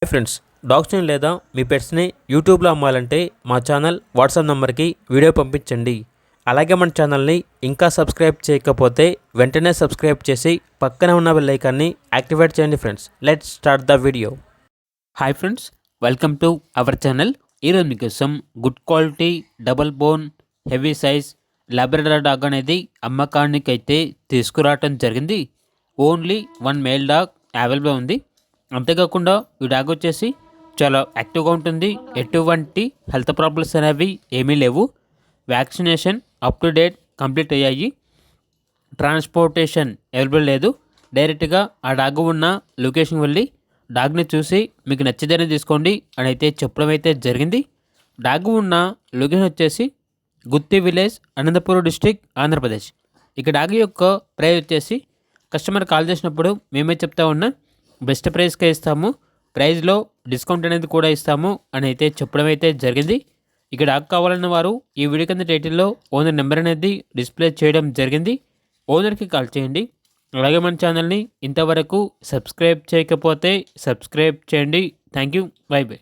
Hi friends, డాగ్స్ని లేదా మీ పెట్స్ని యూట్యూబ్లో అమ్మాలంటే మా ఛానల్ వాట్సాప్ నెంబర్కి వీడియో పంపించండి. అలాగే మన ఛానల్ని ఇంకా సబ్స్క్రైబ్ చేయకపోతే వెంటనే సబ్స్క్రైబ్ చేసి పక్కనే ఉన్న బెల్ ఐకాన్ని యాక్టివేట్ చేయండి. Friends, let's start the video. Hi friends, welcome to our channel. ఈరోజు మీకోసం good quality double bone heavy size Labrador dog అనేది అమ్మకానికి అయితే తీసుకురావటం జరిగింది. ఓన్లీ 1 మేల్ డాగ్ అవైలబుల్ ఉంది. అంతేకాకుండా ఈ డాగ్ వచ్చేసి చాలా యాక్టివ్గా ఉంటుంది. ఎటువంటి హెల్త్ ప్రాబ్లమ్స్ అనేవి ఏమీ లేవు. Vaccination up to date complete అయ్యాయి. ట్రాన్స్పోర్టేషన్ అవైలబుల్ లేదు. డైరెక్ట్గా ఆ డాగ్ ఉన్న లొకేషన్ వెళ్ళి డాగ్ని చూసి మీకు నచ్చితేనే తీసుకోండి అని అయితే చెప్పడం అయితే జరిగింది. డాగ్ ఉన్న లొకేషన్ వచ్చేసి గుత్తి విలేజ్, అనంతపురం డిస్ట్రిక్ట్, ఆంధ్రప్రదేశ్. ఇక డాగ్ యొక్క ప్రైస్ వచ్చేసి కస్టమర్ కాల్ చేసినప్పుడు మేమే చెప్తా ఉన్నాం, బెస్ట్ ప్రైస్కే ఇస్తాము, ప్రైస్లో డిస్కౌంట్ అనేది కూడా ఇస్తాము అని అయితే చెప్పడం అయితే జరిగింది. ఇక డాగ్ కావాలన్న వారు ఈ వీడియో కింద టైటిల్లో ఓనర్ నెంబర్ అనేది డిస్ప్లే చేయడం జరిగింది. ఓనర్కి కాల్ చేయండి. అలాగే మన ఛానల్ని ఇంతవరకు సబ్స్క్రైబ్ చేయకపోతే సబ్స్క్రైబ్ చేయండి. Thank you. By by.